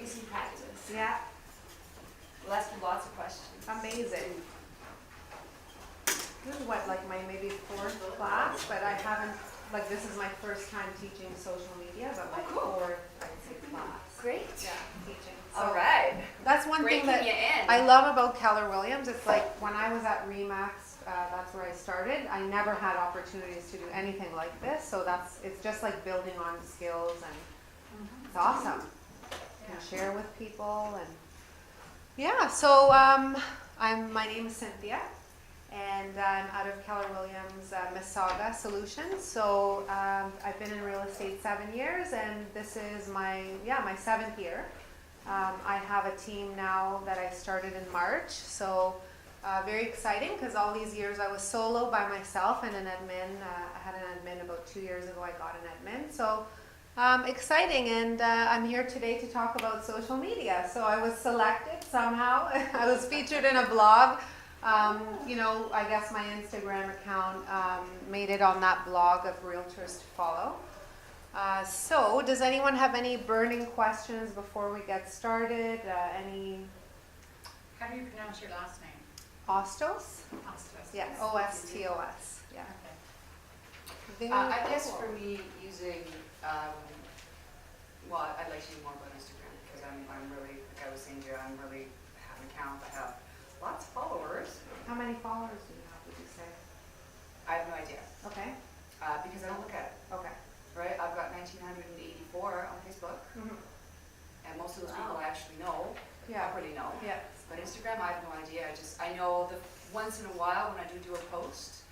Easy practice. Yeah, We'll ask you lots of questions. amazing. This is what, like my maybe fourth class, but I haven't, like this is my first time teaching social media, but my cool. fourth, I'd say, class. Great. Yeah, teaching. All right. That's one thing Breaking that you in. I love about Keller Williams. It's like when I was at Remax, that's where I started. I never had opportunities to do anything like this, so it's just like building on skills, and it's awesome. You can share with people, and yeah. So my name is Cynthia, and I'm out of Keller Williams Mississauga Solutions. So I've been in real estate 7 years, and this is my 7th year. I have a team now that I started in March, so very exciting because all these years I was solo by myself and an admin. I had an admin about 2 years ago. I got an admin, so exciting, and I'm here today to talk about social media. So I was selected somehow. I was featured in a blog. I guess my Instagram account made it on that blog of realtors to follow. So does anyone have any burning questions before we get started? How do you pronounce your last name? Ostos? Ostos. Yeah, O-S-T-O-S. Yeah. Okay. I guess for me, using, I'd like to use more about Instagram because I'm really, like I was saying to you, I'm really have an account. I have lots of followers. How many followers do you have, would you say? I have no idea Okay. because I don't look at it, Okay. right? I've got 1,984 on Facebook, Mm-hmm. and most of those people I actually know, Yeah. properly know. Yeah. But Instagram, I have no idea. I know that once in a while when I do a post,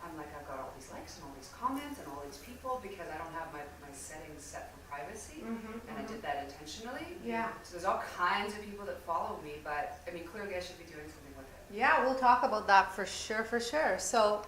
I'm like, I've got all these likes and all these comments and all these people because I don't have my settings set for privacy. Mm-hmm. And I did that intentionally. Yeah. So there's all kinds of people that follow me, but I mean, clearly I should be doing something with it. Yeah, we'll talk about that for sure, for sure. So,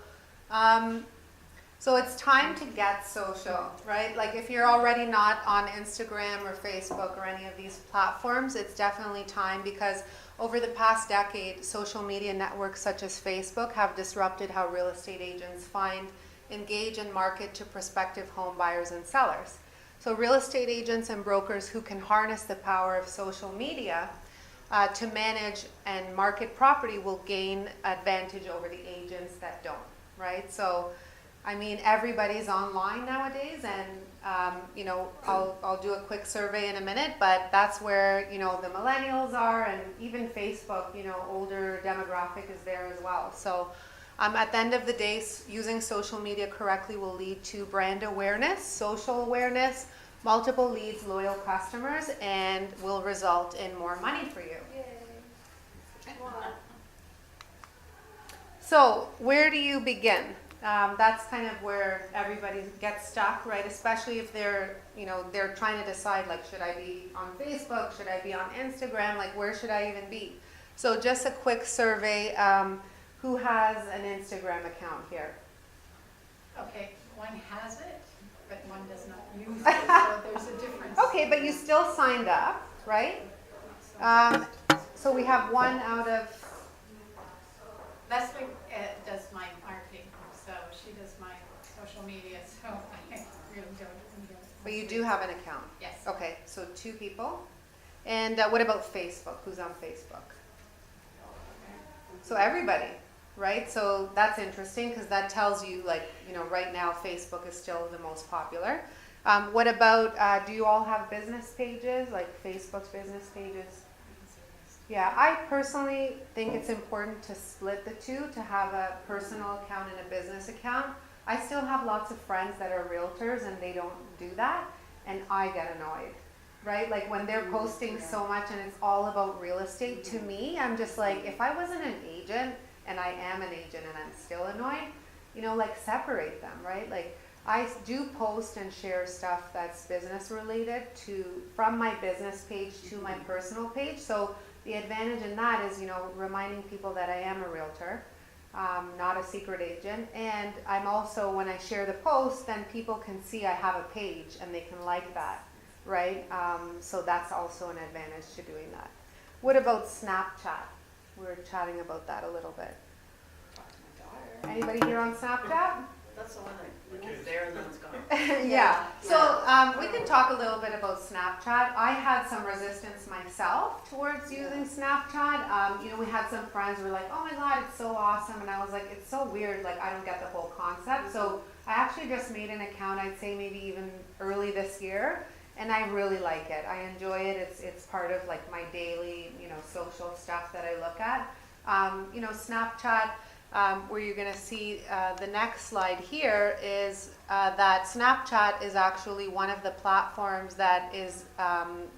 so it's time to get social, right? Like if you're already not on Instagram or Facebook or any of these platforms, it's definitely time because over the past decade, social media networks such as Facebook have disrupted how real estate agents find, engage, and market to prospective home buyers and sellers. So real estate agents and brokers who can harness the power of social media to manage and market property will gain advantage over the agents that don't, right? So, I mean, everybody's online nowadays, and I'll do a quick survey in a minute, but that's where the millennials are, and even Facebook, older demographic is there as well. So, at the end of the day, using social media correctly will lead to brand awareness, social awareness, multiple leads, loyal customers, and will result in more money for you. Yay. Wow. So where do you begin? That's kind of where everybody gets stuck, right? Especially if they're trying to decide, like, should I be on Facebook? Should I be on Instagram? Like, where should I even be? So just a quick survey. Who has an Instagram account here? Okay, one has it, but one does not use it, so there's a difference. Okay, but you still signed up, right? So we have one out of... Leslie does my marketing, so she does my social media, so I really don't. But you do have an account? Yes. Okay, so 2 people. And what about Facebook? Who's on Facebook? So everybody, right? So that's interesting because that tells you, like, right now Facebook is still the most popular. What about, do you all have business pages, like Facebook's business pages? Yeah, I personally think it's important to split the two, to have a personal account and a business account. I still have lots of friends that are realtors and they don't do that, and I get annoyed, right? Like when they're posting so much and it's all about real estate, to me, I'm just like, if I wasn't an agent, and I am an agent and I'm still annoyed, like separate them, right? Like I do post and share stuff that's business related from my business page to my personal page. So the advantage in that is, reminding people that I am a realtor, not a secret agent. And I'm also, when I share the post, then people can see I have a page and they can like that, right? So that's also an advantage to doing that. What about Snapchat? We were chatting about that a little bit. Talk to my daughter. Anybody here on Snapchat? That's the one that was there and then it's gone. Yeah, so we can talk a little bit about Snapchat. I had some resistance myself towards using Snapchat. We had some friends who were like, oh my God, it's so awesome. And I was like, it's so weird, like I don't get the whole concept. So I actually just made an account, I'd say maybe even early this year. And I really like it. I enjoy it. It's part of like my daily, social stuff that I look at. Snapchat, where you're going to see the next slide here is that Snapchat is actually one of the platforms that is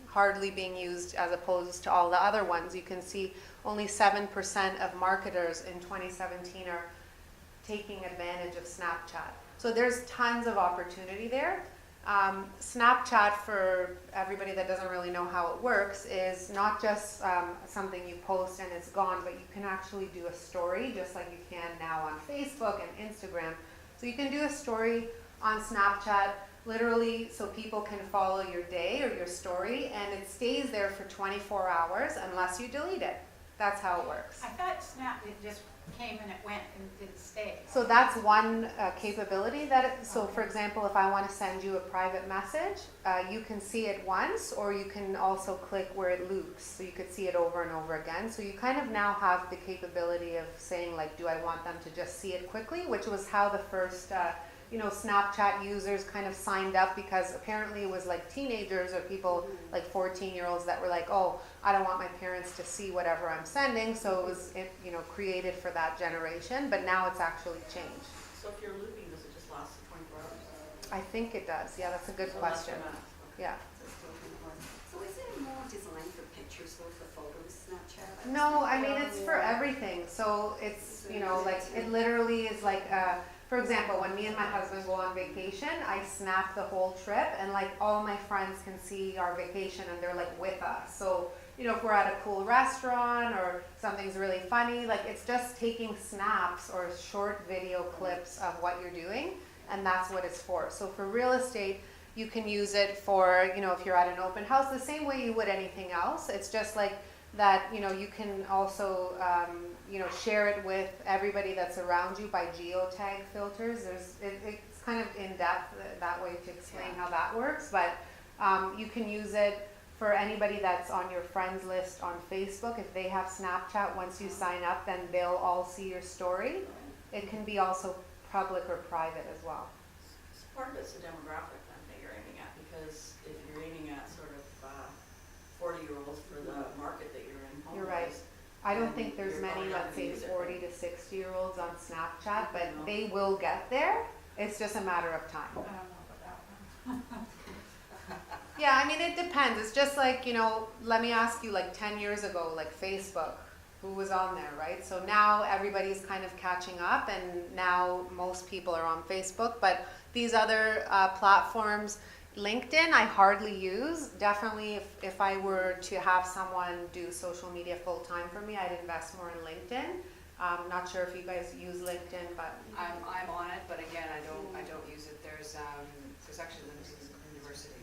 hardly being used as opposed to all the other ones. You can see only 7% of marketers in 2017 are taking advantage of Snapchat. So there's tons of opportunity there. Snapchat, for everybody that doesn't really know how it works, is not just something you post and it's gone, but you can actually do a story just like you can now on Facebook and Instagram. So you can do a story on Snapchat literally so people can follow your day or your story, and it stays there for 24 hours unless you delete it. That's how it works. I thought Snap, it just came and it went and didn't stay. So that's one capability so for example, if I want to send you a private message, you can see it once, or you can also click where it loops, so you could see it over and over again. So you kind of now have the capability of saying like, do I want them to just see it quickly, which was how the first Snapchat users kind of signed up, because apparently it was like teenagers or people like 14-year-olds that were like, oh, I don't want my parents to see whatever I'm sending. So it was, created for that generation, but now it's actually changed. So if you're looping, does it just last 24 hours? I think it does. Yeah, that's a good So question. that's Yeah. So is it more designed for pictures though, for photos, Snapchat? No, I mean, it's for everything. So it's, like it literally is like, for example, when me and my husband go on vacation, I snap the whole trip, and like all my friends can see our vacation and they're like with us. So, if we're at a cool restaurant or something's really funny, like it's just taking snaps or short video clips of what you're doing, and that's what it's for. So for real estate, you can use it for, if you're at an open house, the same way you would anything else. It's just like that, you can also, share it with everybody that's around you by geotag filters. It's kind of in depth that way to explain how that works, but you can use it for anybody that's on your friends list on Facebook. If they have Snapchat, once you sign up, then they'll all see your story. It can be also public or private as well. So part of it's the demographic then that you're aiming at, because if you're aiming at sort of 40-year-olds for the market that you're in, You're right. I don't think there's many, let's say 40 to 60-year-olds on Snapchat, but they will get there. It's just a matter of time. I don't know about that one. Yeah, I mean, it depends. It's just like, let me ask you, like 10 years ago, like Facebook, who was on there, right? So now everybody's kind of catching up, and now most people are on Facebook. But these other platforms, LinkedIn, I hardly use. Definitely, if I were to have someone do social media full time for me, I'd invest more in LinkedIn. Not sure if you guys use LinkedIn, but I'm on it, but again, I don't use it. There's actually a university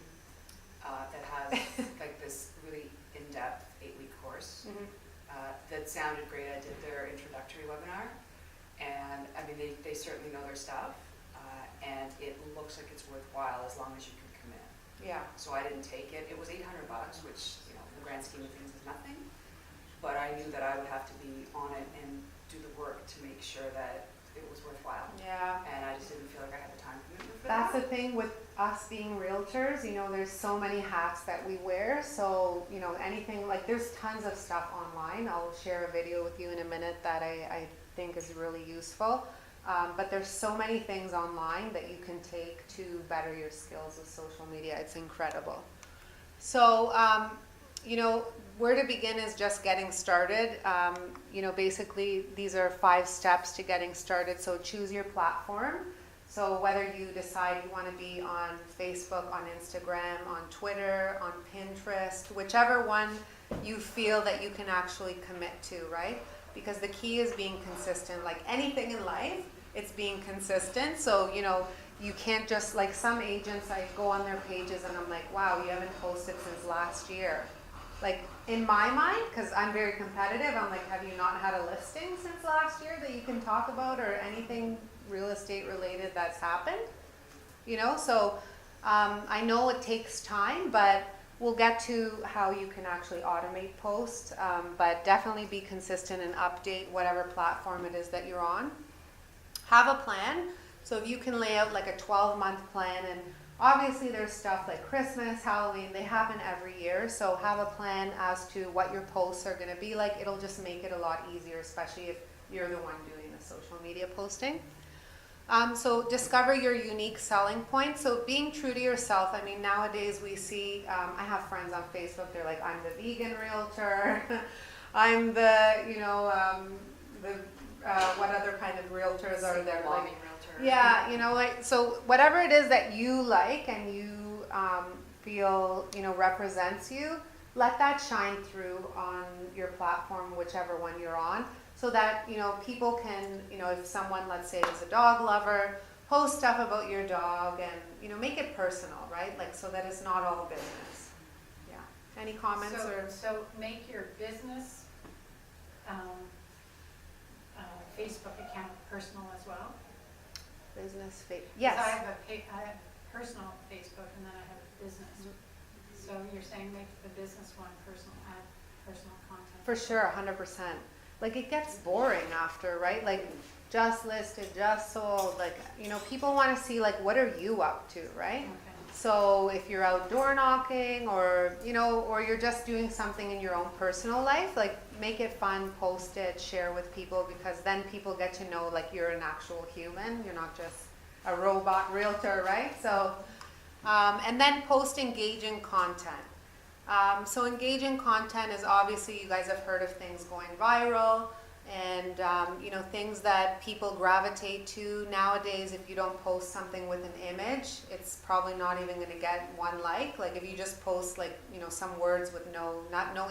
that has like this really in-depth 8-week course that sounded great. I did their introductory webinar, and I mean they certainly know their stuff, and it looks like it's worthwhile as long as you can commit. yeah. So I didn't take it. It was $800, which in the grand scheme of things is nothing. But I knew that I would have to be on it and do the work to make sure that it was worthwhile. Yeah. And I just didn't feel like I had the time commitment for That's that. the thing with us being realtors, there's so many hats that we wear. So, anything, like there's tons of stuff online. I'll share a video with you in a minute that I think is really useful. But there's so many things online that you can take to better your skills with social media. It's incredible. So, where to begin is just getting started. Basically these are 5 steps to getting started. So choose your platform. So whether you decide you want to be on Facebook, on Instagram, on Twitter, on Pinterest, whichever one you feel that you can actually commit to, right? Because the key is being consistent. Like anything in life, it's being consistent. So, you can't just, like some agents, I go on their pages and I'm like, wow, you haven't posted since last year. Like in my mind, because I'm very competitive, I'm like, have you not had a listing since last year that you can talk about or anything, real estate related that's happened. So I know it takes time, but we'll get to how you can actually automate posts, but definitely be consistent and update whatever platform it is that you're on. Have a plan. So if you can lay out like a 12-month plan, and obviously there's stuff like Christmas, Halloween, they happen every year. So have a plan as to what your posts are going to be like. It'll just make it a lot easier, especially if you're the one doing the social media posting. So discover your unique selling point. So being true to yourself. I mean, nowadays we see, I have friends on Facebook, they're like, I'm the vegan realtor. I'm the, what other kind of realtors are there? Mommy Like, realtor. yeah, like, so whatever it is that you like and you feel, represents you, let that shine through on your platform, whichever one you're on. So that, people can, if someone, let's say, is a dog lover, post stuff about your dog and, make it personal, right? Like, so that it's not all business. Yeah. Any comments So make your business Facebook account personal as well? business? 'Cause Yes. I have a personal Facebook and then I have a business. So you're saying make the business one personal, add personal content? For sure, 100%. Like, it gets boring after, right? Like, just listed, just sold. Like, people want to see, like, what are you up to, right? Okay. So if you're outdoor knocking or, or you're just doing something in your own personal life, like, make it fun, post it, share with people, because then people get to know, like, you're an actual human. You're not just a robot realtor, right? So, and then post engaging content. So engaging content is obviously, you guys have heard of things going viral and, things that people gravitate to. Nowadays, if you don't post something with an image, it's probably not even going to get one like. Like if you just post like, some words with no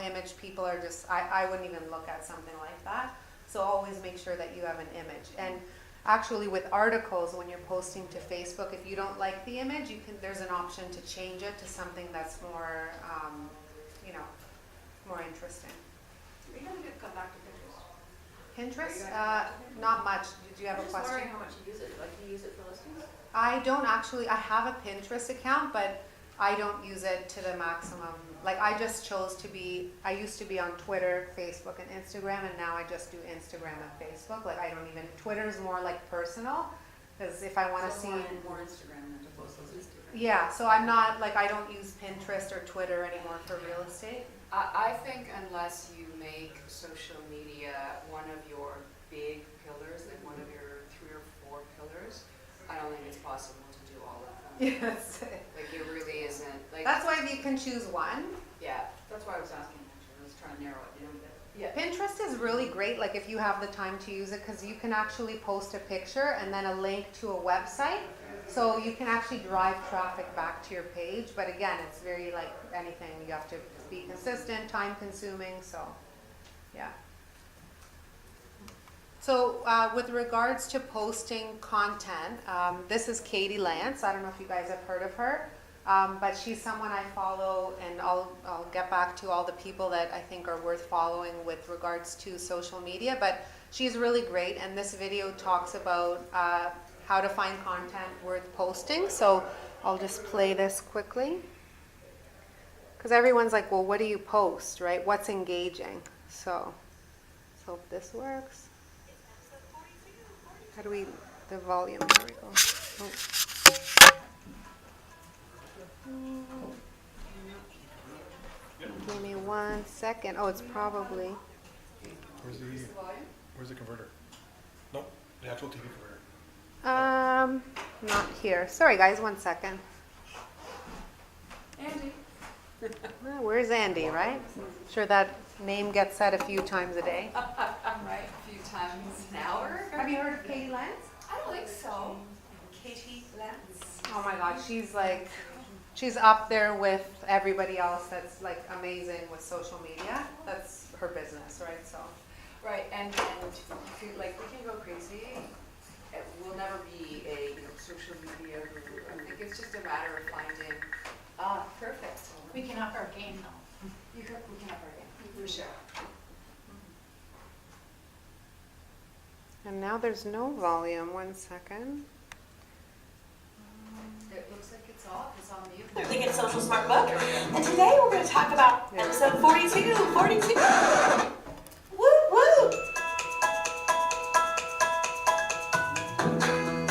image, people are just, I wouldn't even look at something like that. So always make sure that you have an image. And actually with articles, when you're posting to Facebook, if you don't like the image, there's an option to change it to something that's more, more interesting. Are you gonna come back to Pinterest? Pinterest, not much. Did you have a I'm just wondering question? how much you use it, like do you use it for listings? I don't actually, I have a Pinterest account, but I don't use it to the maximum. Like I just chose to be, I used to be on Twitter, Facebook, and Instagram, and now I just do Instagram and Facebook. Like I don't even, Twitter's more like personal, because if I want to see. More Instagram than to post those Instagram. Yeah, so I'm not, like I don't use Pinterest or Twitter anymore for real estate. I think unless you make social media one of your big pillars, like one of your 3 or 4 pillars, I don't think it's possible to do all of them. Yes. Like it really isn't. Like That's why if you can choose one. yeah, That's why I was asking actually, I was trying to narrow it down a bit. yeah. Pinterest is really great, like if you have the time to use it, because you can actually post a picture and then a link to a website. So you can actually drive traffic back to your page. But again, it's very like anything, you have to be consistent, time consuming, so yeah. So with regards to posting content, this is Katie Lance. I don't know if you guys have heard of her, but she's someone I follow, and I'll get back to all the people that I think are worth following with regards to social media. But she's really great, and this video talks about how to find content worth posting. So I'll just play this quickly. Because everyone's like, well, what do you post, right? What's engaging? So if this works. How do we, the volume, there we go. Oh. Give me 1 second. Oh, it's probably. Where's the converter? Nope, the actual TV converter. Not here. Sorry guys, 1 second. Andy? Well, where's Andy, right? I'm sure that name gets said a few times a day. Right, a few times an hour. Have you heard of Katie Lance? I don't think so. Katie Lance. Oh my God, she's up there with everybody else that's like amazing with social media. That's her business, right? So. Right, and you could, like we can go crazy. It will never be a social media guru. I think it's just a matter of finding. Perfect. We can up our game though. We can up our game. For sure. And now there's no volume. 1 second. It looks like it's off, it's on mute. I think it's Social Smart Book. And today we're going to talk about episode 42. 42. Woo woo.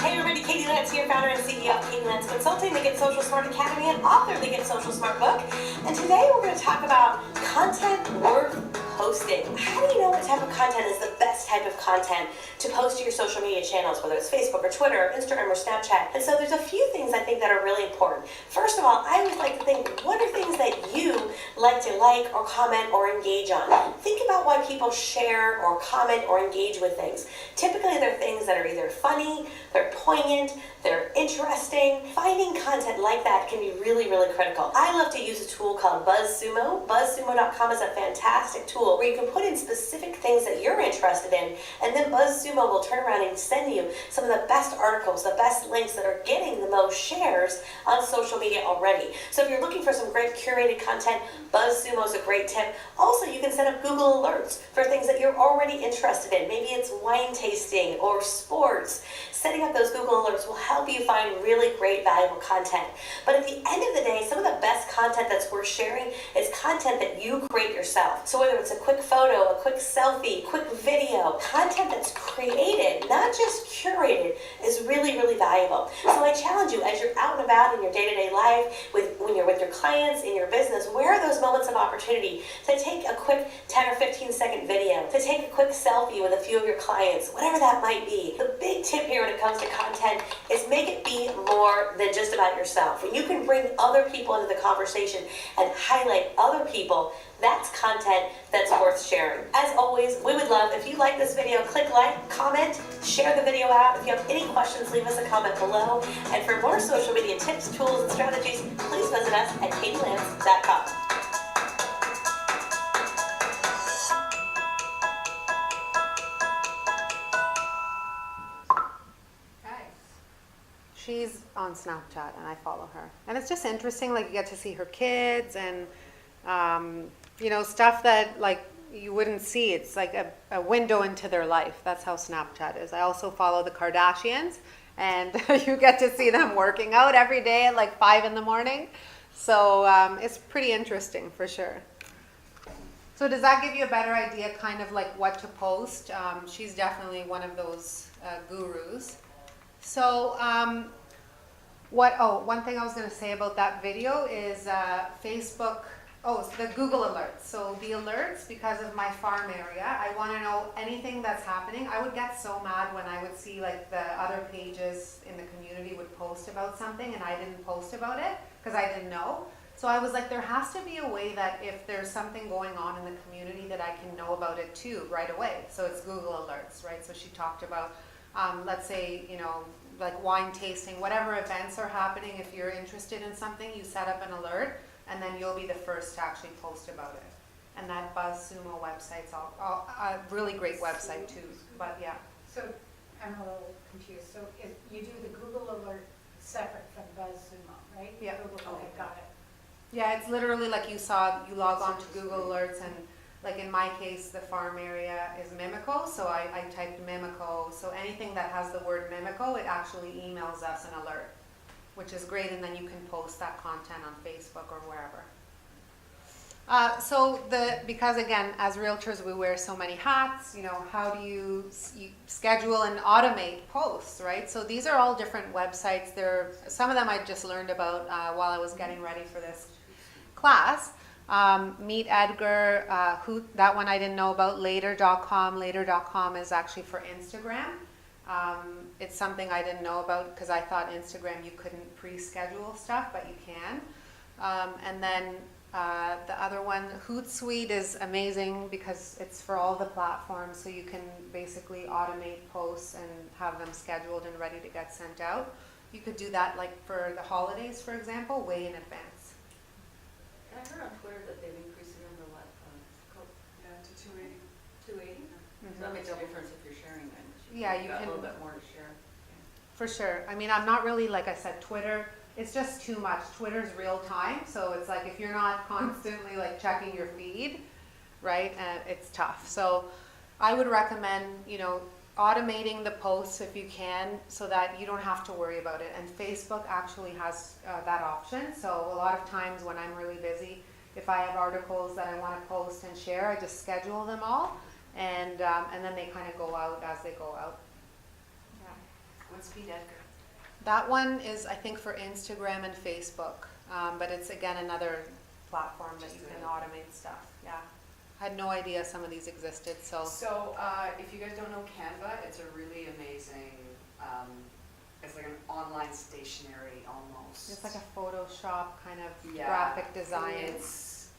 Hey everybody, Katie Lance here, founder and CEO of Katie Lance Consulting, the Get Social Smart Academy, and author of the Get Social Smart Book. And today we're going to talk about content worth posting. How do you know what type of content is the best type of content to post to your social media channels, whether it's Facebook or Twitter or Instagram or Snapchat? And so there's a few things I think that are really important. First of all, I always like to think, what are things that you like to like or comment or engage on? Think about why people share or comment or engage with things. Typically they're things that are either funny, they're poignant, they're interesting. Finding content like that can be really, really critical. I love to use a tool called BuzzSumo. BuzzSumo.com is a fantastic tool where you can put in specific things that you're interested in, and then BuzzSumo will turn around and send you some of the best articles, the best links that are getting the most shares on social media already. So if you're looking for some great curated content, BuzzSumo is a great tip. Also, you can set up Google Alerts for things that you're already interested in. Maybe it's wine tasting or sports. Setting up those Google Alerts will help you find really great, valuable content. But at the end of the day, some of the best content that's worth sharing is content that you create yourself. So whether it's a quick photo, a quick selfie, quick video, content that's created, not just curated, is really, really valuable. So I challenge you, as you're out and about in your day-to-day life, when you're with your clients, in your business, where are those moments of opportunity to take a quick 10 or 15 second video, to take a quick selfie with a few of your clients, whatever that might be. The big tip here when it comes to content is make it be more than just about yourself. When you can bring other people into the conversation and highlight other people, that's content that's worth sharing. As always, we would love, if you like this video, click like, comment, share the video out. If you have any questions, leave us a comment below. And for more social media tips, tools, and strategies, please visit us at katielance.com. She's on Snapchat and I follow her. And it's just interesting, like you get to see her kids and, you know, stuff that like you wouldn't see. It's like a window into their life. That's how Snapchat is. I also follow the Kardashians and you get to see them working out every day at like 5 in the morning. So it's pretty interesting for sure. So does that give you a better idea kind of like what to post? She's definitely one of those gurus. So one thing I was going to say about that video is Facebook, the Google Alerts. So the alerts, because of my farm area, I want to know anything that's happening. I would get so mad when I would see like the other pages in the community would post about something and I didn't post about it because I didn't know. So I was like, there has to be a way that if there's something going on in the community that I can know about it too right away. So it's Google Alerts, right? So she talked about let's say, you know, like wine tasting, whatever events are happening, if you're interested in something, you set up an alert and then you'll be the first to actually post about it. And that BuzzSumo website's a really great website too, but yeah. So I'm a little confused. So if you do the Google alert separate from BuzzSumo, right? Yeah. Google, okay, got it. Yeah, it's literally like you log on to Google Alerts and like in my case, the farm area is Mimico, so I typed Mimico. So anything that has the word Mimico, it actually emails us an alert, which is great, and then you can post that content on Facebook or wherever. Because again, as realtors, we wear so many hats, you know, how do you schedule and automate posts, right? So these are all different websites. Some of them I just learned about while I was getting ready for this class. Meet Edgar, that one I didn't know about. Later.com. Later.com is actually for Instagram. It's something I didn't know about because I thought Instagram you couldn't pre-schedule stuff, but you can. And then the other one, Hootsuite, is amazing because it's for all the platforms, so you can basically automate posts and have them scheduled and ready to get sent out. You could do that like for the holidays, for example, way in advance. I heard on Twitter that they've increased the number of to 280. 280? So that makes a difference if you're sharing then. Yeah, you got can. A little bit more to share. For sure. I mean, I'm not really, like I said, Twitter, it's just too much. Twitter's real time, so it's like if you're not constantly like checking your feed, right, it's tough. So I would recommend, you know, automating the posts if you can, so that you don't have to worry about it. And Facebook actually has that option. So a lot of times when I'm really busy, if I have articles that I want to post and share, I just schedule them all, and then they kind of go out as they go out. Yeah. What's Speed Edgar? That one is, I think, for Instagram and Facebook, but it's again another platform that you can automate stuff. Yeah, I had no idea some of these existed. So If you guys don't know Canva, it's a really amazing, it's like an online stationery almost. it's like a Photoshop kind of Yeah. graphic design. It's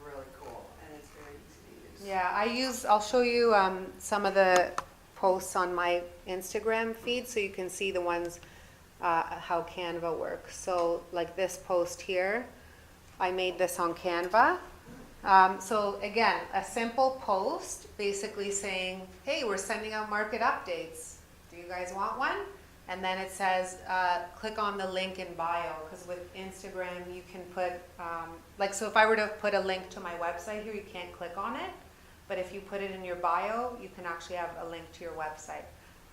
really cool, and it's very easy to use. Yeah, I'll show you some of the posts on my Instagram feed so you can see the ones, how Canva works. So like this post here, I made this on Canva. So again, a simple post basically saying, hey, we're sending out market updates. Do you guys want one? And then it says, click on the link in bio, because with Instagram you can put, so if I were to put a link to my website here, you can't click on it. But if you put it in your bio, you can actually have a link to your website.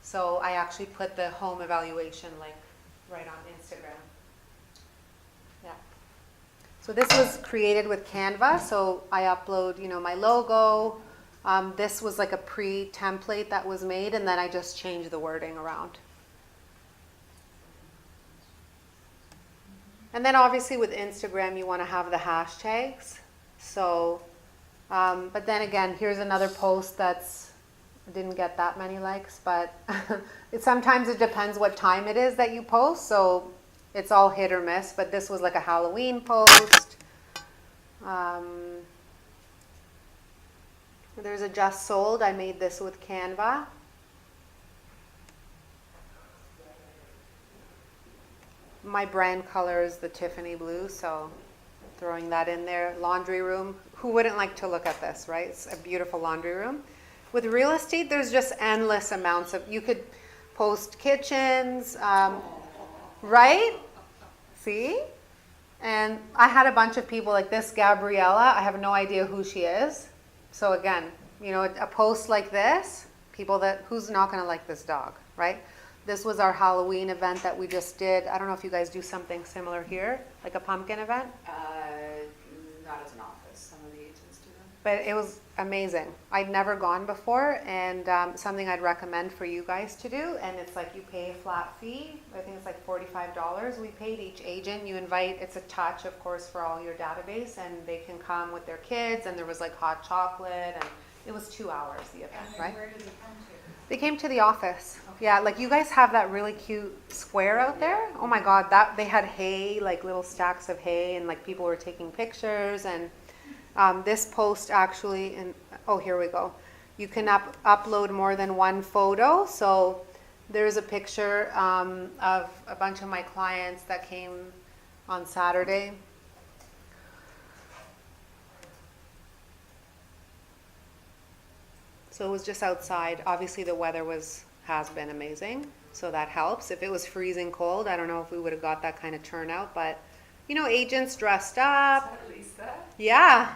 So I actually put the home evaluation link right on Instagram. Yeah. So this was created with Canva. So I upload, my logo. This was like a pre-template that was made, and then I just changed the wording around. And then obviously with Instagram, you want to have the hashtags. So, but then again, here's another post that's didn't get that many likes, but sometimes it depends what time it is that you post. So it's all hit or miss, but this was like a Halloween post. There's a just sold. I made this with Canva. My brand color is the Tiffany blue, so throwing that in there. Laundry room. Who wouldn't like to look at this, right? It's a beautiful laundry room. With real estate, there's just endless amounts of, you could post kitchens, right? See? And I had a bunch of people like this, Gabriella. I have no idea who she is. So again, a post like this, who's not going to like this dog, right? This was our Halloween event that we just did. I don't know if you guys do something similar here, like a pumpkin event. Not as an office. Some of the agents do them. But it was amazing. I'd never gone before, and something I'd recommend for you guys to do. And it's like you pay a flat fee. I think it's like $45. We paid each agent. You invite, it's a touch, of course, for all your database, and they can come with their kids. And there was like hot chocolate, and it was 2 hours, the event, And then right? where did they come to? They came to the office. Yeah, like you guys have that really cute square out there. Oh my God, they had hay, like little stacks of hay, and like people were taking pictures. And this post actually, here we go. You can upload more than one photo. So there's a picture of a bunch of my clients that came on Saturday. So it was just outside. Obviously the weather has been amazing, so that helps. If it was freezing cold, I don't know if we would have got that kind of turnout, but agents dressed up. Is that Lisa? Yeah.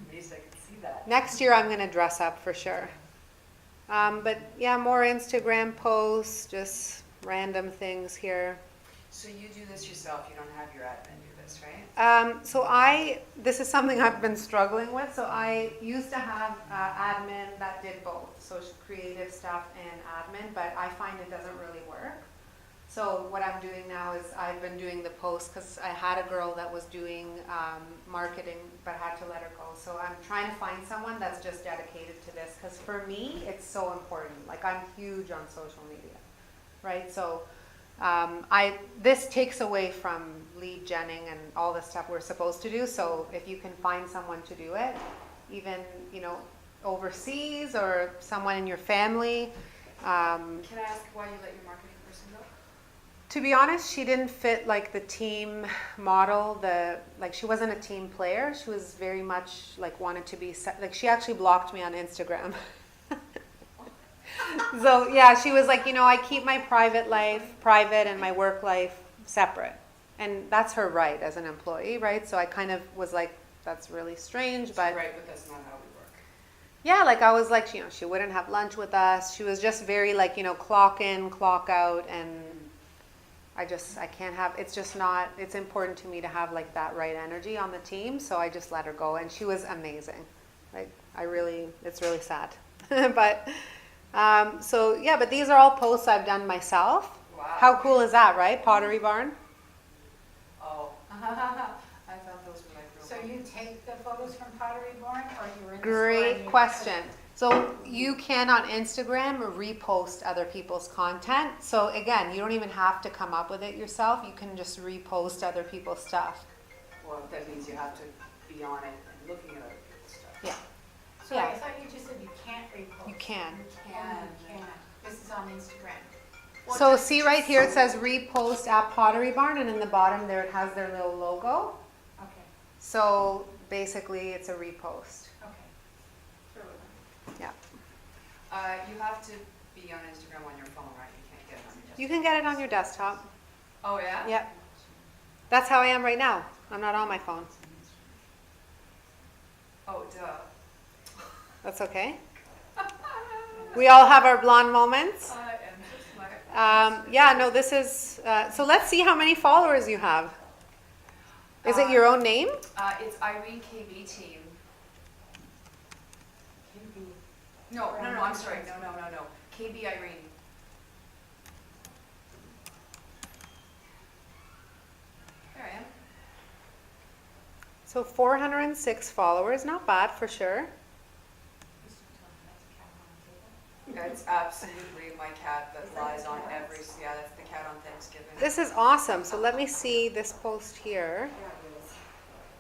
At least I can see that. Next year I'm going to dress up for sure. But yeah, more Instagram posts, just random things here. So you do this yourself, you don't have your admin do this, right? This is something I've been struggling with. So I used to have admin that did both, so creative stuff and admin, but I find it doesn't really work. So what I'm doing now is I've been doing the posts because I had a girl that was doing marketing but had to let her go. So I'm trying to find someone that's just dedicated to this, because for me it's so important. Like I'm huge on social media, right? So this takes away from lead genning and all the stuff we're supposed to do. So if you can find someone to do it, even overseas or someone in your family. Can I ask why you let your marketing person go? To be honest, she didn't fit like the team model. She wasn't a team player. She was very much like wanted to be she actually blocked me on Instagram. So yeah, she was like, I keep my private life private and my work life separate. And that's her right as an employee, right? So I kind of was like, that's really strange, but Right, but that's not how we work. Yeah, like I was like, she wouldn't have lunch with us. She was just very like, clock in, clock out, and I can't have, it's just not, it's important to me to have like that right energy on the team, so I just let her go, and she was amazing. Like, it's really sad. But, so yeah, but these are all posts I've done myself. Wow. How cool is that, right? Pottery Barn? Oh. I thought those were like real. So you take the photos from Pottery Barn, or you were in the store and Great you- question. So you can on Instagram repost other people's content. So again, you don't even have to come up with it yourself. You can just repost other people's stuff. Well, that means you have to be on it and looking at other people's stuff. Yeah, So Yeah. I thought you just said you can't repost. you can. Oh, you can. This is on Instagram. So see right here, it says repost at Pottery Barn, and in the bottom there it has their little logo. Okay, So basically it's a repost. okay. Yeah. You have to be on Instagram on your phone, right? You can't get it on your desktop. You can get it on your desktop. Oh, yeah? Yep. That's how I am right now. I'm not on my phone. Oh, duh. That's okay. We all have our blonde moments. I am just like. Yeah, no, this is, so let's see how many followers you have. Is it your own name? It's Irene KB Team. KB. No, I'm sorry. No. KB Irene. There I am. So 406 followers, not bad for sure. That's absolutely my cat that lies on every, yeah, that's the cat on Thanksgiving. This is awesome. So let me see this post here.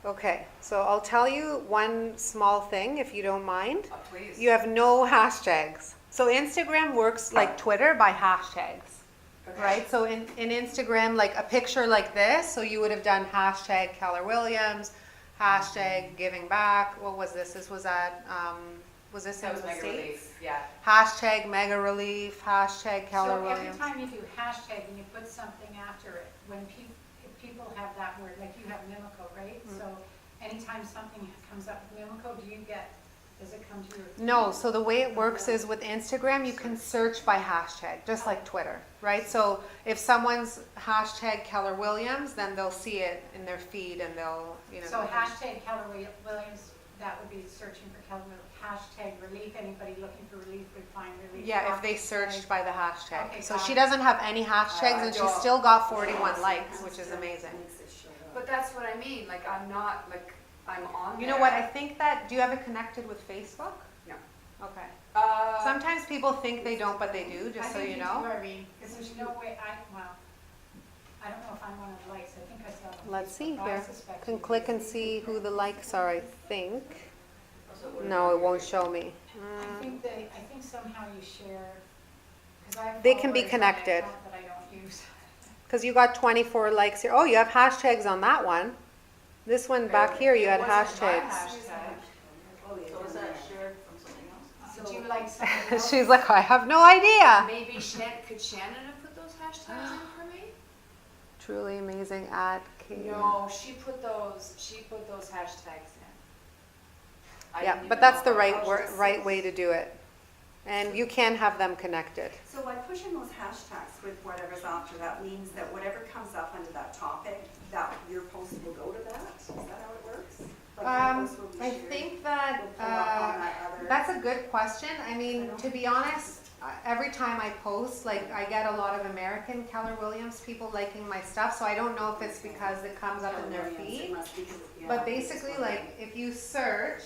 Okay, so I'll tell you one small thing if you don't mind. Please. You have no hashtags. So Instagram works like Twitter by hashtags, Okay. right? So in Instagram, like a picture like this, so you would have done hashtag Keller Williams, hashtag giving back. What was this? This was at, was this That in was the Mega States? Relief, yeah. Hashtag Mega Relief, hashtag Keller So every Williams. time you do hashtag and you put something after it, when if people have that word, like you have Mimico, right? Mm-hmm. So anytime something comes up with Mimico, does it come to your? No, so the way it works is with Instagram, you can search by hashtag, just like Twitter, right? So if someone's hashtag Keller Williams, then they'll see it in their feed and they'll, So hashtag Keller Williams, that would be searching for Keller Williams. Hashtag relief, anybody looking for relief would find relief. Yeah, if they Hashtag- searched by the hashtag. Okay, So got she it. doesn't have any hashtags and she's don't. still got 41 likes, which is amazing. But that's what I mean, like, I'm not, like, I'm on there. You know what, I think that, do you have it connected with Facebook? No. Okay. Uh, Sometimes people think they don't, but they do, just so you know. I think you do, Irene, because there's no way, I don't know if I'm one of the likes, I think I saw them. Let's see but I here. suspect Can you click do. and see who the likes are, I think. No, it won't show me. I think somehow you share, because I have They can be followers on my connected. account that I don't use. Because you got 24 likes here. Oh, you have hashtags on that one. This one back here, you had it wasn't my hashtags. hashtag. So is that shared from something else? Did you like something else? She's like, I have no idea. Maybe could Shannon have put those hashtags in for me? Truly amazing at Kate. No, she put those hashtags in. I Yeah, didn't but even that's know the about right those. right way to do it. And you can have them connected. So by pushing those hashtags with whatever's after, that means that whatever comes up under that topic, that your post will go to that? Is that how it works? Like your post will be I shared, think that will pull up on that other- that's a good question. I mean, to be honest, every time I post, like I get a lot of American Keller Williams people liking my stuff, so I don't know if it's because it comes up in their It feed. must be 'cause, yeah, But it's basically, one like, if you search,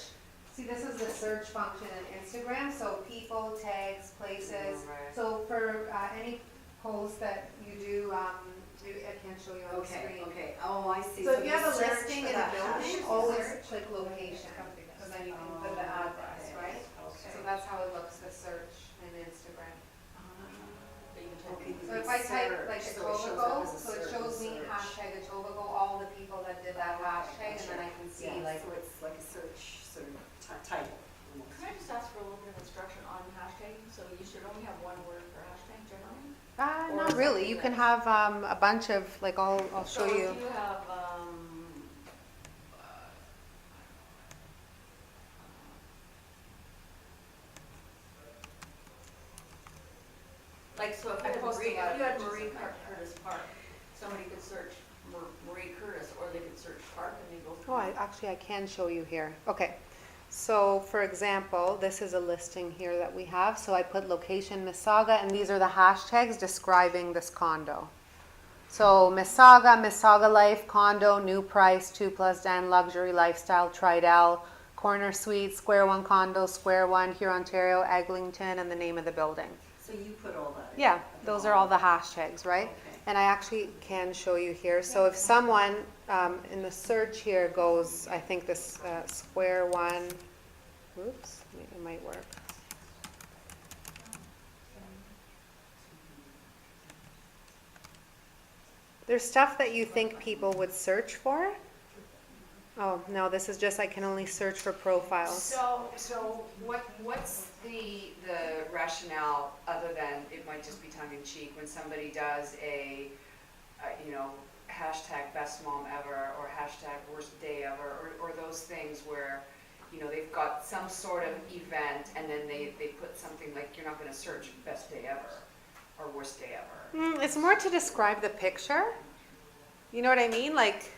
see, this is the search function in Instagram, so people, tags, places. Right. So for any post that you do, I can't show you on the Okay, screen. okay, oh, I see. So if you have a search listing for in a that building, hashtag. always click location, so then you can put the address, Okay. right? So that's how it looks, the search in Instagram. Okay, So if I type like search, so it shows up Etobicoke, as a so it search shows me search. hashtag Etobicoke, all the people that did that hashtag, and then I can see Yeah, like, so it's like a search sort of title. almost. Can I just ask for a little bit of instruction on hashtagging? So you should only have one word per hashtag generally? Or not is really, that you the can best? have a bunch of, like I'll show So you. if you have, Like, so if I you had post a Marie, lot if of you had pictures Marie on there. Curtis Park, somebody could search Marie Curtis, or they could search park and they go through. Oh, I can show you here. Okay. So for example, this is a listing here that we have. So I put location Mississauga, and these are the hashtags describing this condo. So Mississauga Life condo, new price, 2+ den, luxury lifestyle, Tridel, corner suite, Square One condo, Square One, here Ontario, Eglinton, and the name of the building. So you put all that in? Yeah, at the those are all the bottom. hashtags, right? Okay. And I actually can show you here. So if someone in the search here goes, I think this Square One, oops, it might work. There's stuff that you think people would search for. Oh, no, this is just, I can only search for profiles. So what's the rationale, other than it might just be tongue in cheek, when somebody does a hashtag best mom ever, or hashtag worst day ever, or those things where, they've got some sort of event and then they put something like, you're not gonna search best day ever or worst day ever. It's more to describe the picture. You know what I mean? Like,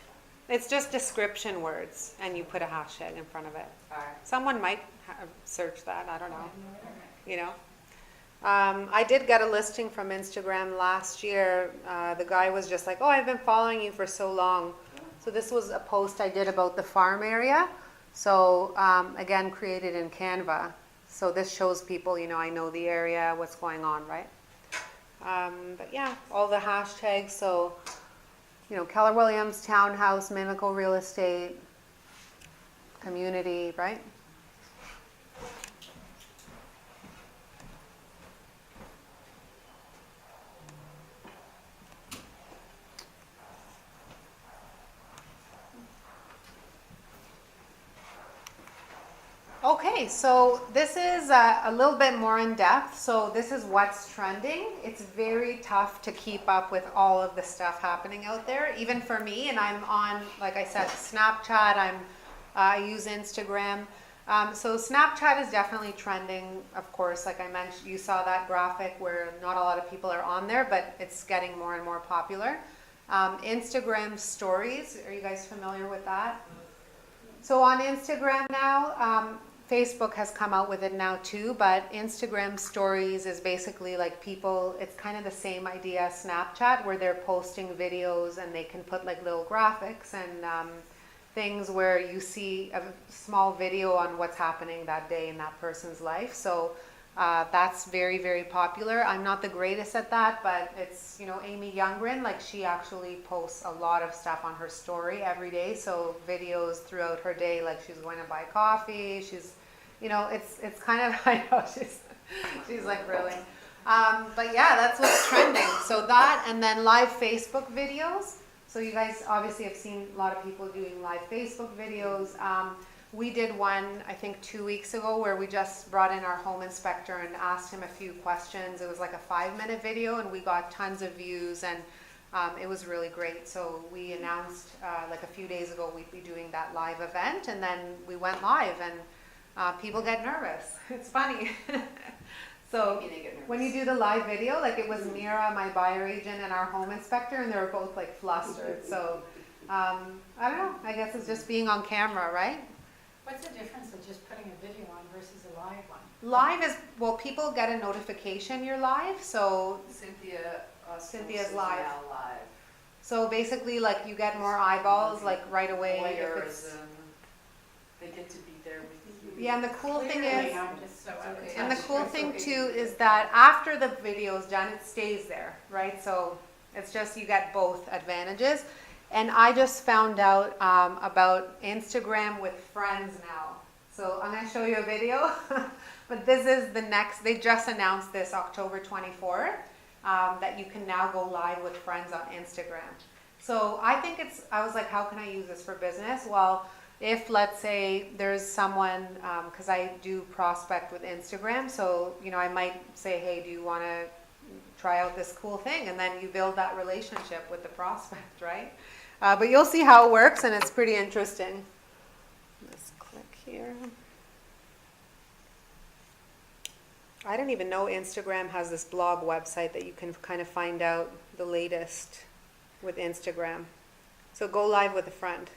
it's just description words, and you put a hashtag in front of it. Alright. Someone might search that, I don't know. I did get a listing from Instagram last year. The guy was just like, oh, I've been following you for so long. So this was a post I did about the farm area. So again, created in Canva. So this shows people, I know the area, what's going on, right? But yeah, all the hashtags. So, Keller Williams, townhouse, Mimico real estate, community, right? Okay, so this is a little bit more in depth. So this is what's trending. It's very tough to keep up with all of the stuff happening out there, even for me. And I'm on, like I said, Snapchat. I use Instagram. So Snapchat is definitely trending, of course. Like I mentioned, you saw that graphic where not a lot of people are on there, but it's getting more and more popular. Instagram stories, are you guys familiar with that? So on Instagram now, Facebook has come out with it now too, but Instagram stories is basically like people, it's kind of the same idea as Snapchat, where they're posting videos and they can put like little graphics and things where you see a small video on what's happening that day in that person's life. So that's very, very popular. I'm not the greatest at that, but it's, Amy Youngren, like she actually posts a lot of stuff on her story every day. So videos throughout her day, like she's going to buy coffee. She's, it's kind of, I know, she's like, really. But yeah, that's what's trending. So that, and then live Facebook videos. So you guys obviously have seen a lot of people doing live Facebook videos. We did one, I think 2 weeks ago, where we just brought in our home inspector and asked him a few questions. It was like a 5-minute video, and we got tons of views, and it was really great. So we announced like a few days ago we'd be doing that live event, and then we went live, and people get nervous. It's funny. So when you do the live video, like it was Mira, my buyer agent, and our home inspector, and they were both like flustered. So I don't know, I guess it's just being on camera, right? What's the difference of just putting a video on versus a live one? Live is, well, people get a notification you're live, so Cynthia's live. Now live. So basically, like, you get more eyeballs, like, right away. If it's, They get to be there with you. yeah, and the cool thing is, I'm just so out of touch. and the cool thing too is that after the video is done, it stays there, right? So it's just, you get both advantages. And I just found out about Instagram with friends now. So I'm gonna show you a video, but this is the next, they just announced this October 24th, that you can now go live with friends on Instagram. So I think I was like, how can I use this for business? Well, if let's say there's someone, because I do prospect with Instagram, so I might say, hey, do you want to try out this cool thing? And then you build that relationship with the prospect, right? But you'll see how it works, and it's pretty interesting. Let's click here. I didn't even know Instagram has this blog website that you can kind of find out the latest with Instagram. So go live with a friend.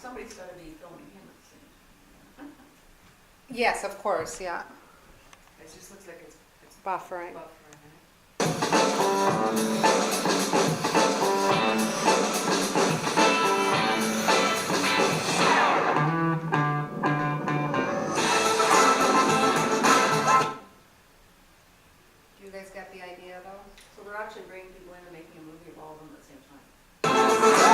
Somebody's gotta be filming him at the same time. Yes, of course, yeah. It just looks like it's Buffering. buffering. Do you guys get the idea though? So they're actually bringing people in and making a movie of all of them at the same time.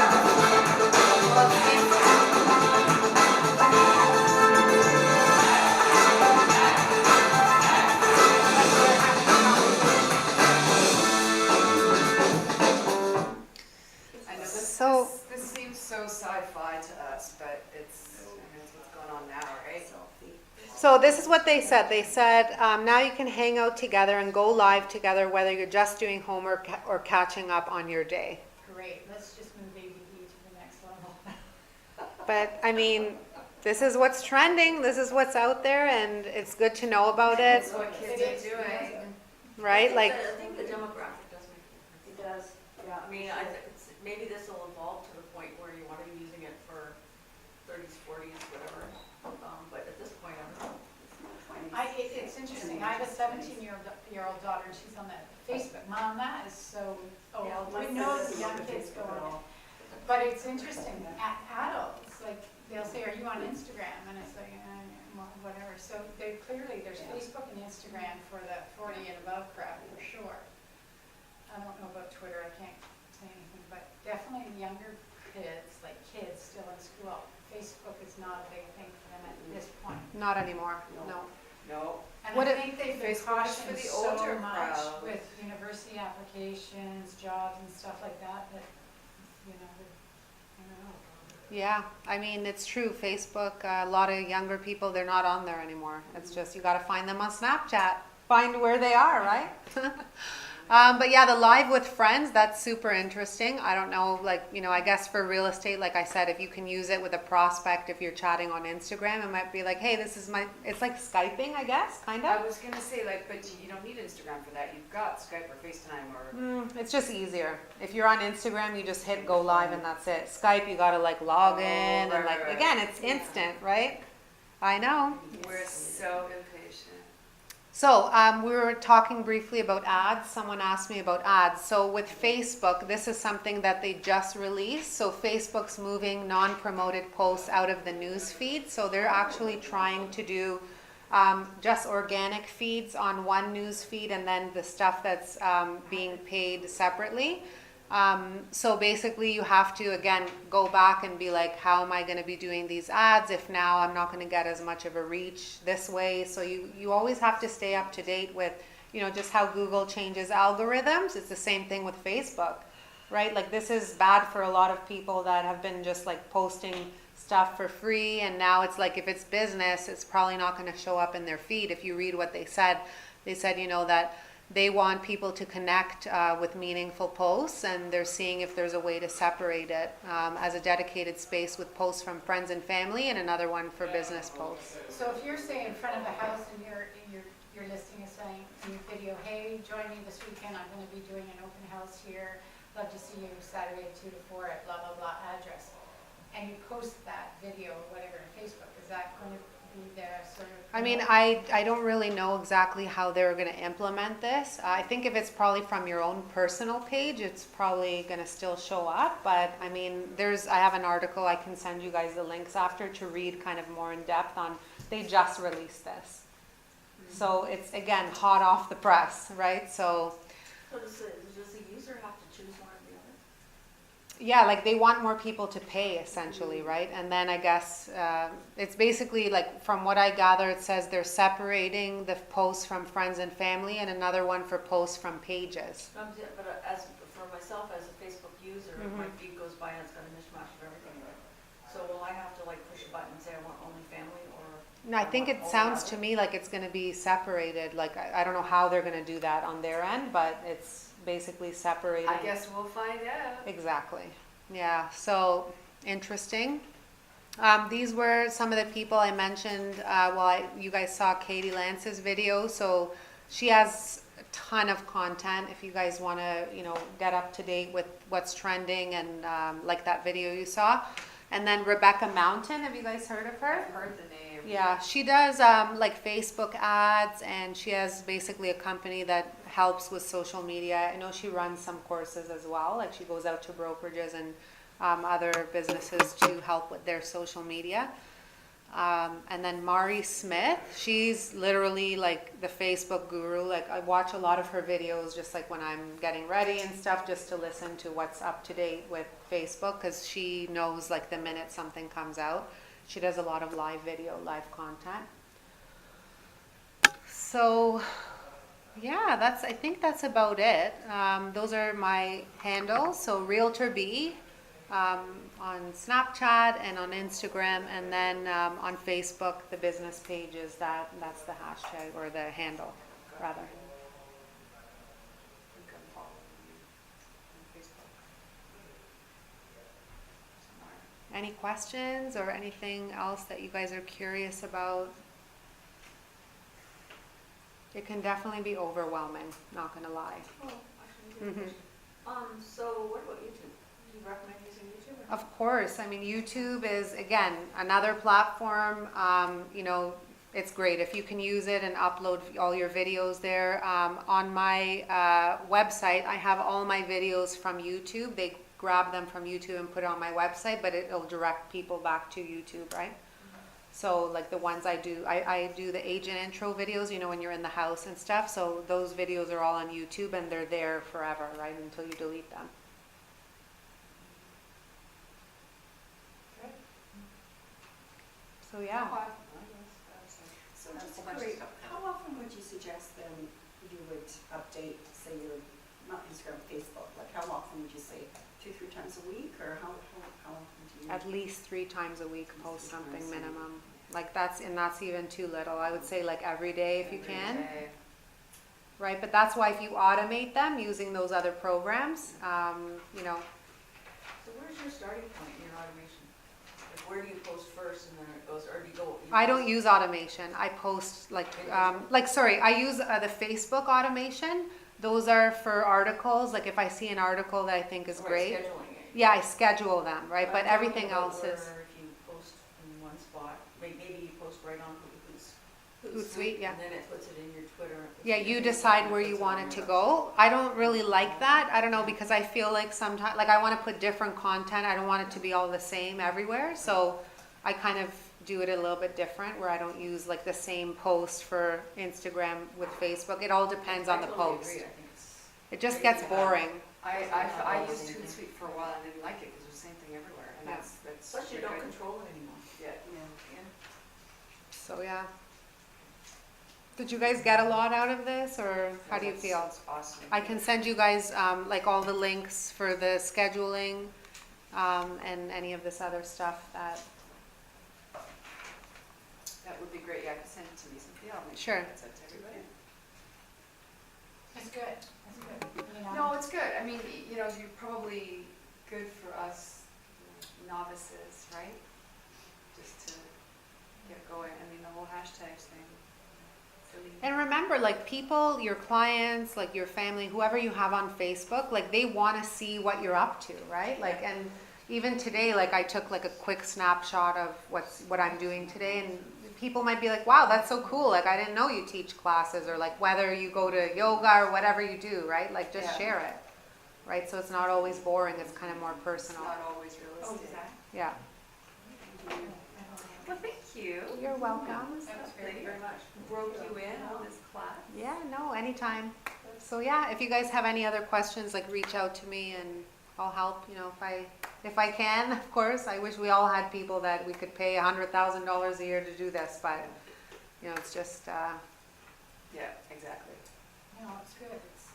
I know So- this seems so sci-fi to us, but it's, I mean, it's what's going on now, right? So this is what they said. They said now you can hang out together and go live together, whether you're just doing homework or catching up on your day. Great, let's just move ABD to the next level. But I mean, this is what's trending. This is what's out there, and it's good to know about it, It's what kids It is, are doing. right? Like, I think the demographic does make a difference. It does, yeah. I mean, I think it's, maybe this will evolve to the point where you want to be using it for 30s, 40s, whatever. But at this point, I don't know. It's interesting, I have a 17-year-old daughter, and she's on that Facebook. Mom, that is so old. We know the young kids go on it. But it's interesting, adults, like, they'll say, are you on Instagram? And it's like, well, whatever. So there's Facebook and Instagram for the 40 and above crowd, for sure. I don't know about Twitter, I can't say anything, but definitely younger kids, like kids still in school, Facebook is not a big thing for them at this point. not anymore. No. No. And What I if think they've been Facebook is for cautioned the so older much crowd. with university applications, jobs and stuff like that, that, you know, I don't know. Yeah, I mean, it's true. Facebook, a lot of younger people, they're not on there anymore. It's just, you got to find them on Snapchat. Find where they are, right? But yeah, the live with friends, that's super interesting. I don't know, like, you know, I guess for real estate, like I said, if you can use it with a prospect, if you're chatting on Instagram, it might be like, hey, this is it's like Skyping, I guess, kind I of. was gonna say, like, but you don't need Instagram for that. You've got Skype or FaceTime or. It's just easier. If you're on Instagram, you just hit go live and that's it. Skype, you got to like log in and right, like, right. again, it's instant, right? I know. We're so impatient. So we were talking briefly about ads. Someone asked me about ads. So with Facebook, this is something that they just released. So Facebook's moving non-promoted posts out of the news feed. So they're actually trying to do just organic feeds on one news feed and then the stuff that's being paid separately. So basically you have to, again, go back and be like, how am I going to be doing these ads if now I'm not going to get as much of a reach this way? So you always have to stay up to date with, you know, just how Google changes algorithms. It's the same thing with Facebook, right? Like this is bad for a lot of people that have been just like posting stuff for free. And now it's like, if it's business, it's probably not going to show up in their feed. If you read what they said, you know, that they want people to connect with meaningful posts, and they're seeing if there's a way to separate it as a dedicated space with posts from friends and family and another one for business posts. So if you're saying in front of a house and your listing is saying in your video, hey, join me this weekend, I'm going to be doing an open house here, love to see you Saturday 2 to 4 at blah, blah, blah address, and you post that video or whatever on Facebook, is that going to be the sort of... I mean, I don't really know exactly how they're going to implement this. I think if it's probably from your own personal page, it's probably going to still show up. But I mean, I have an article, I can send you guys the links after to read kind of more in depth on, they just released this. So it's, again, hot off the press, right? So So does the user have to choose one or the other? yeah, like they want more people to pay essentially, right? And then I guess it's basically like from what I gather, it says they're separating the posts from friends and family and another one for posts from pages. But as, for myself as a Facebook user, my feed goes by and it's got a mishmash of everything in it. So will I have to like push a button and say I want only family or? No, I think it want all sounds the to other? me like it's going to be separated. Like I don't know how they're going to do that on their end, but it's basically separating. I guess we'll find out. Exactly. Yeah. So interesting. These were some of the people I mentioned. You guys saw Katie Lance's video, so she has a ton of content. If you guys want to, get up to date with what's trending and like that video you saw. And then Rebecca Mountain. Have you guys heard of her? I've heard the name. Yeah, she does like Facebook ads, and she has basically a company that helps with social media. I know she runs some courses as well. Like she goes out to brokerages and other businesses to help with their social media. And then Mari Smith, she's literally like the Facebook guru. Like I watch a lot of her videos just like when I'm getting ready and stuff, just to listen to what's up to date with Facebook, because she knows like the minute something comes out. She does a lot of live video, live content. So yeah, I think that's about it. Those are my handles. So Realtor B on Snapchat and on Instagram, and then on Facebook, the business pages. That's the hashtag or the handle, rather. You can follow me on Facebook. Somewhere. Any questions or anything else that you guys are curious about? It can definitely be overwhelming, not gonna lie. Oh, actually, I do have a question. So what about YouTube? Do you recommend using YouTube? Or Of course. I mean, YouTube is, again, another platform. It's great if you can use it and upload all your videos there. On my website, I have all my videos from YouTube. They grab them from YouTube and put it on my website, but it'll direct people back to YouTube, right? So like the ones I do the agent intro videos, when you're in the house and stuff. So those videos are all on YouTube and they're there forever, right? Until you delete them. So yeah. So just a query, how often would you suggest then you would update, say your, not Instagram, Facebook, like how often would you say, 2-3 times a week, or how often do you? At least 3 times a week, post something minimum. Like that's even too little. I would say like every day if you can. Right, but that's why if you automate them using those other programs, So where's your starting point in your automation? Like where do you post first and then it goes, or do you go? I don't use automation. I post I use the Facebook automation. Those are for articles. Like if I see an article that I think is great. Scheduling it. Yeah, I schedule them, right? But I'm everything talking about else is where if you post in one spot, maybe you post right on Hootsuite, yeah. And then it puts it in your Twitter. Yeah, you decide where you want it to go. I don't really like that. I don't know, because I feel like sometimes, like I want to put different content. I don't want it to be all the same everywhere. So I kind of do it a little bit different, where I don't use like the same post for Instagram with Facebook. It all depends on the post. Agree. I think it's It just gets boring. I used Hootsuite for a while and didn't like it because it was the same thing everywhere, and that's Plus you don't good. control it anymore. Yeah. So yeah. Did you guys get a lot out of this, or how do you feel? That's awesome. I can send you guys like all the links for the scheduling and any of this other stuff that. That would be great. Yeah, I can send it to me, Cynthia. I'll make Sure. sure that's out to everybody. It's good, it's good. No, it's good. I mean, you're probably good for us novices, right? Just to get going. I mean, the whole hashtags thing. And remember, like people, your clients, like your family, whoever you have on Facebook, like they want to see what you're up to, right? Like, and even today, like I took like a quick snapshot of what I'm doing today, and people might be like, wow, that's so cool. Like I didn't know you teach classes, or like whether you go to yoga or whatever you do, right? Like just share it, right? So it's not always boring. It's kind of more personal. It's not always realistic. Yeah. Well, thank you. You're welcome. Thank you very much. Broke you in on this class. Yeah, no, anytime. So yeah, if you guys have any other questions, like reach out to me and I'll help, if I can, of course. I wish we all had people that we could pay $100,000 a year to do this, but, it's just, Yeah, exactly. No, it's good, it's.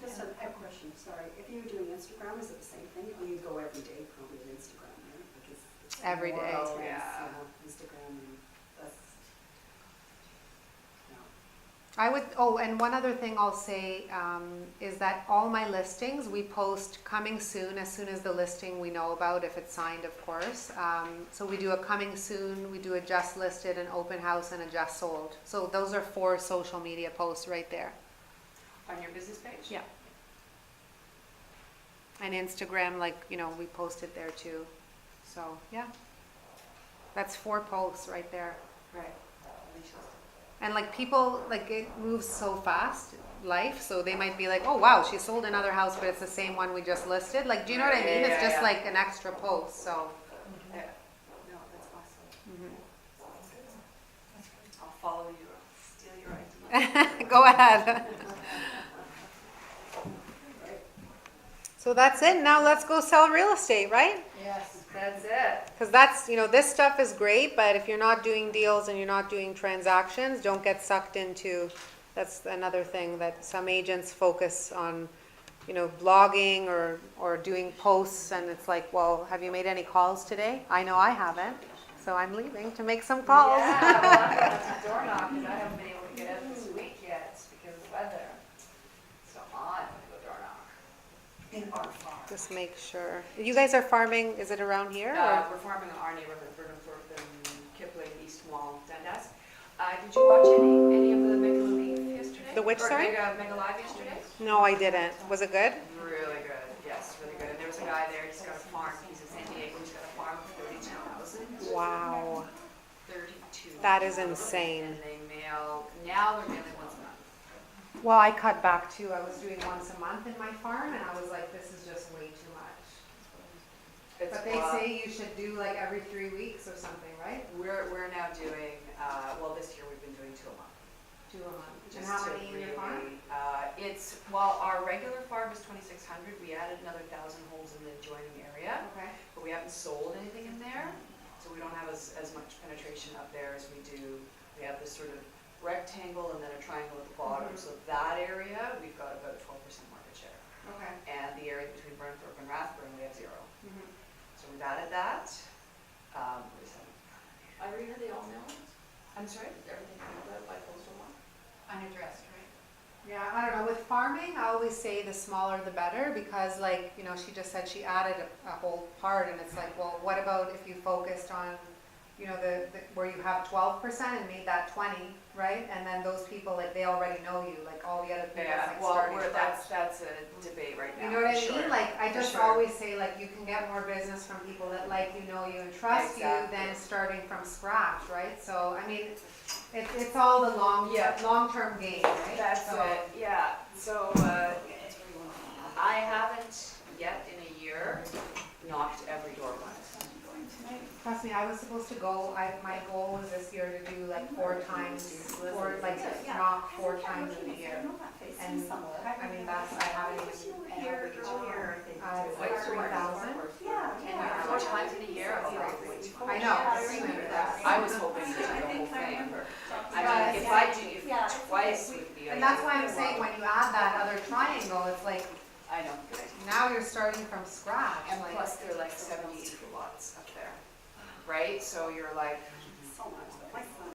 Just a quick question, sorry. If you were doing Instagram, is it the same thing? Or you go every day probably on Instagram, right? Because it's Every more day. intense, Oh, yeah. Instagram and that's, no. and one other thing I'll say is that all my listings, we post coming soon as the listing we know about, if it's signed, of course. So we do a coming soon, we do a just listed, an open house, and a just sold. So those are 4 social media posts right there. On your business page? Yeah. And Instagram, we post it there too. So, yeah. That's 4 posts right there. Right. And people, it moves so fast, life, so they might be like, oh wow, she sold another house, but it's the same one we just listed. Do you know what I mean? It's just an extra post, so. Yeah. No, that's awesome. Mhm. I'll follow you, steal your idea. Go ahead. So that's it. Now let's go sell real estate, right? Yes. That's it. Because that's, this stuff is great, but if you're not doing deals and you're not doing transactions, don't get sucked into, that's another thing that some agents focus on, blogging or doing posts, and it's like, well, have you made any calls today? I know I haven't, so I'm leaving to make some calls. Yeah, well, I'm going to door knock because I haven't been able to get out this week yet because of the weather. So I'm going to go door knock. In our farm. Just make sure. You guys are farming, is it around here? Or? We're farming in our neighborhood, Bergenthorpe and Kipling, East Mall, Dundas. Did you watch any of the Mega Live yesterday? The which, Or sorry? Mega Live yesterday? No, I didn't. Was it good? Really good, yes, really good. And there was a guy there, he's got a farm, he's in San Diego, he's got a farm of 32,000. Wow. 32. That is insane. And they mail, now they're mailing once a month. Well, I cut back too. I was doing once a month in my farm, and I was like, this is just way too much. But they say you should do every 3 weeks or something, right? We're now doing, this year we've been doing 2 a month. 2 a month. And Just how to many in your farm? Our regular farm is 2,600. We added another 1,000 holes in the adjoining area, Okay. but we haven't sold anything in there, so we don't have as much penetration up there as we do. We have this sort of rectangle and then a triangle at the bottom. Mhm. So that area, we've got about 12% market share. Okay. And the area between Burnthorpe and Rathburn, we have 0. Mhm. So we've added that. What is that? Irene, are they all mailed? I'm sorry? Is everything mailed out by postal mark? Unaddressed, right? Yeah, I don't know. With farming, I always say the smaller the better because, she just said she added a whole part, and it's like, well, what about if you focused on, the where you have 12% and made that 20, right? And then those people, they already know you, all the other people, Yeah, starting that's fresh. a debate right now. You know what I for mean? sure. I For just sure. always say, you can get more business from people that like you, know you, and trust Exactly. you than starting from scratch, right? So, I mean, it's all the Yeah. long-term game, right? That's So- it, yeah. So, I haven't yet in a year knocked every door once. Trust me, I was supposed to go, my goal was this year to do 4 times, knock 4 times in a year. And, I mean, I haven't even, Here, earlier, I think. Like 3,000. Yeah. 4 times in a year? Oh, that's way too much. I know. I was hoping to do the whole thing. I mean, if twice would be. And that's why I'm saying, when you add that other triangle, it's I know. now you're starting from scratch. And plus they're 70 acre lots up there, right? So you're like, So much, but my son